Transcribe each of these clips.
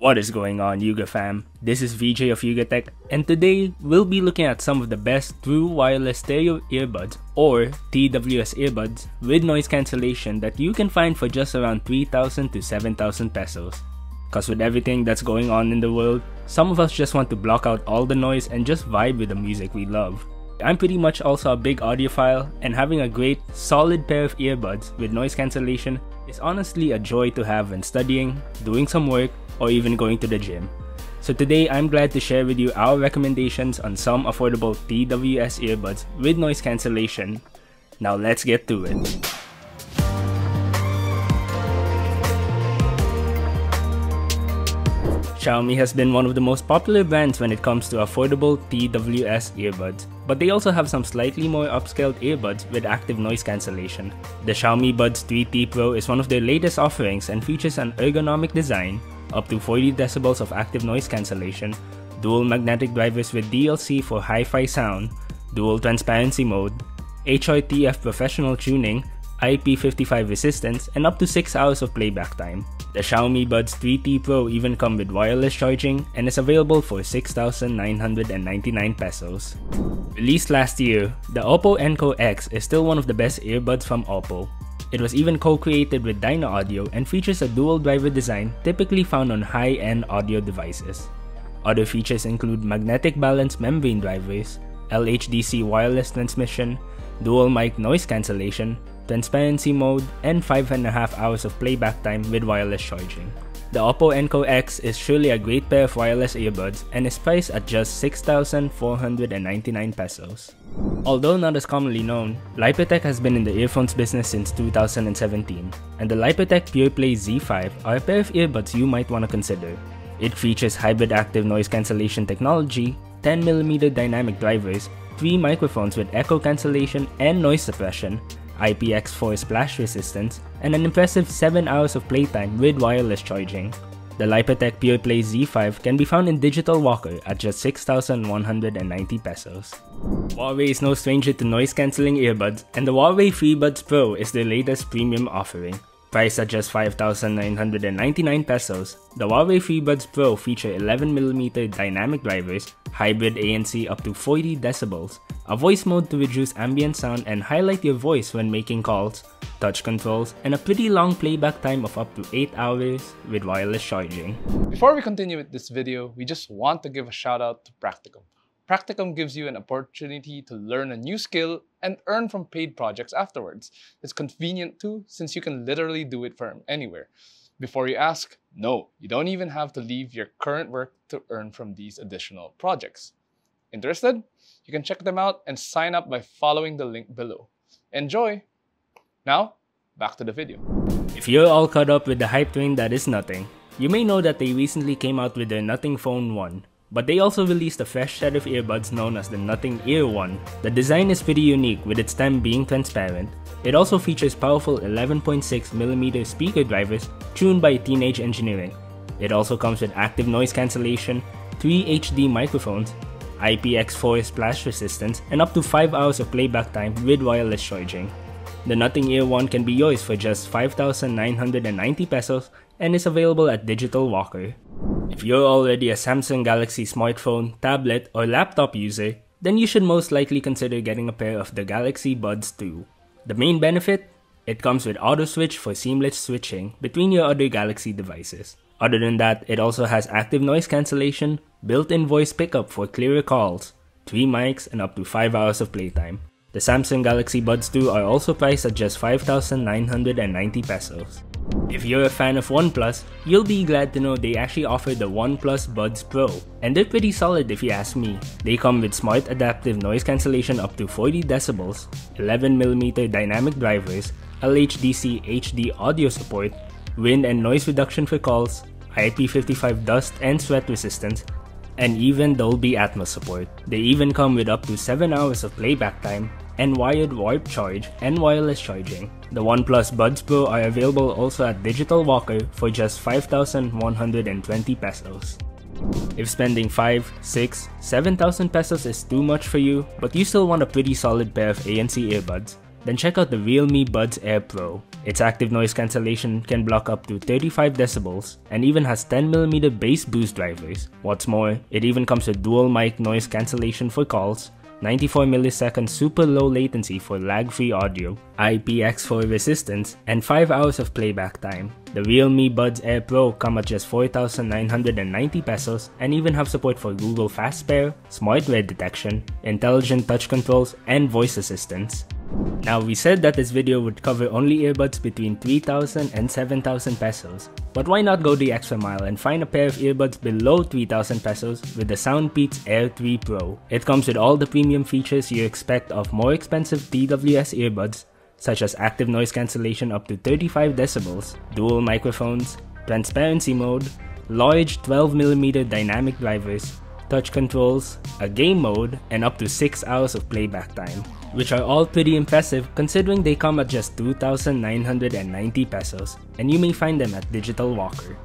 What is going on, Yuga fam? This is VJ of Yugatech, and today we'll be looking at some of the best true wireless stereo earbuds or TWS earbuds with noise cancellation that you can find for just around 3,000 to 7,000 pesos. Cause with everything that's going on in the world, some of us just want to block out all the noise and just vibe with the music we love. I'm pretty much also a big audiophile, and having a great, solid pair of earbuds with noise cancellation is honestly a joy to have when studying, doing some work, or even going to the gym. So today I'm glad to share with you our recommendations on some affordable TWS earbuds with noise cancellation. Now let's get to it. Xiaomi has been one of the most popular brands when it comes to affordable TWS earbuds, but they also have some slightly more upscaled earbuds with active noise cancellation. The Xiaomi Buds Air3 Pro is one of their latest offerings and features an ergonomic design, up to 40 decibels of active noise cancellation, dual magnetic drivers with DLC for hi-fi sound, dual transparency mode, HRTF professional tuning, IP55 resistance, and up to 6 hours of playback time. The Xiaomi Buds Air3 Pro even come with wireless charging and is available for 6,999 pesos. Released last year, the OPPO Enco X is still one of the best earbuds from OPPO. It was even co-created with Dyna Audio and features a dual driver design typically found on high-end audio devices. Other features include magnetic balance membrane drivers, LHDC wireless transmission, dual mic noise cancellation, transparency mode, and 5.5 hours of playback time with wireless charging. The OPPO Enco X is surely a great pair of wireless earbuds and is priced at just 6,499 pesos. Although not as commonly known, Lypertek has been in the earphones business since 2017, and the Lypertek Pureplay Z5 are a pair of earbuds you might want to consider. It features hybrid active noise cancellation technology, 10mm dynamic drivers, 3 microphones with echo cancellation and noise suppression, IPX4 splash resistance, and an impressive 7 hours of playtime with wireless charging. The Lypertek Pureplay Z5 can be found in Digital Walker at just 6,190 pesos. Huawei is no stranger to noise cancelling earbuds, and the Huawei FreeBuds Pro is their latest premium offering. Priced at just 5,999 pesos, the Huawei FreeBuds Pro feature 11mm dynamic drivers, hybrid ANC up to 40 decibels, a voice mode to reduce ambient sound and highlight your voice when making calls, touch controls, and a pretty long playback time of up to 8 hours with wireless charging. Before we continue with this video, we just want to give a shout out to Practicum. Practicum gives you an opportunity to learn a new skill and earn from paid projects afterwards. It's convenient too, since you can literally do it from anywhere. Before you ask, no, you don't even have to leave your current work to earn from these additional projects. Interested? You can check them out and sign up by following the link below. Enjoy! Now, back to the video. If you're all caught up with the hype train that is Nothing, you may know that they recently came out with their Nothing Phone 1. But they also released a fresh set of earbuds known as the Nothing Ear 1. The design is pretty unique with its stem being transparent. It also features powerful 11.6mm speaker drivers tuned by Teenage Engineering. It also comes with active noise cancellation, 3 HD microphones, IPX4 splash resistance, and up to 5 hours of playback time with wireless charging. The Nothing Ear 1 can be yours for just 5,990 pesos and is available at Digital Walker. If you're already a Samsung Galaxy smartphone, tablet, or laptop user, then you should most likely consider getting a pair of the Galaxy Buds 2. The main benefit? It comes with auto switch for seamless switching between your other Galaxy devices. Other than that, it also has active noise cancellation, built-in voice pickup for clearer calls, 3 mics, and up to 5 hours of playtime. The Samsung Galaxy Buds 2 are also priced at just 5,990 pesos. If you're a fan of OnePlus, you'll be glad to know they actually offer the OnePlus Buds Pro, and they're pretty solid if you ask me. They come with smart adaptive noise cancellation up to 40 decibels, 11mm dynamic drivers, LHDC HD audio support, wind and noise reduction for calls, IP55 dust and sweat resistance, and even Dolby Atmos support. They even come with up to 7 hours of playback time, and wired warp charge and wireless charging. The OnePlus Buds Pro are available also at Digital Walker for just 5,120 pesos. If spending 5, 6, 7,000 pesos is too much for you, but you still want a pretty solid pair of ANC earbuds, then check out the Realme Buds Air Pro. Its active noise cancellation can block up to 35 decibels and even has 10mm bass boost drivers. What's more, it even comes with dual mic noise cancellation for calls, 94 millisecond super low latency for lag-free audio, IPX4 resistance, and 5 hours of playback time. The Realme Buds Air Pro come at just 4,990 pesos and even have support for Google Fast Pair, Smart Red Detection, intelligent touch controls, and voice assistance. Now, we said that this video would cover only earbuds between 3,000 and 7,000 pesos. But why not go the extra mile and find a pair of earbuds below 3,000 pesos with the Soundpeats L3 Pro? It comes with all the premium features you expect of more expensive TWS earbuds, such as active noise cancellation up to 35 decibels, dual microphones, transparency mode, large 12mm dynamic drivers, touch controls, a game mode, and up to 6 hours of playback time, which are all pretty impressive considering they come at just 2,990 pesos, and you may find them at Digital Walker.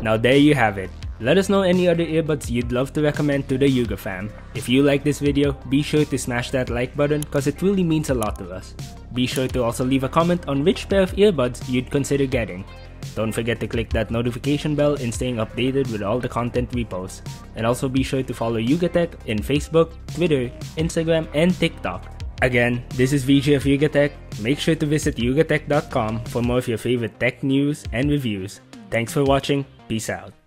Now there you have it. Let us know any other earbuds you'd love to recommend to the Yuga fam. If you like this video, be sure to smash that like button cause it really means a lot to us. Be sure to also leave a comment on which pair of earbuds you'd consider getting. Don't forget to click that notification bell in staying updated with all the content we post. And also be sure to follow YugaTech in Facebook, Twitter, Instagram, and TikTok. Again, this is VJ of YugaTech. Make sure to visit yugatech.com for more of your favorite tech news and reviews. Thanks for watching. Peace out.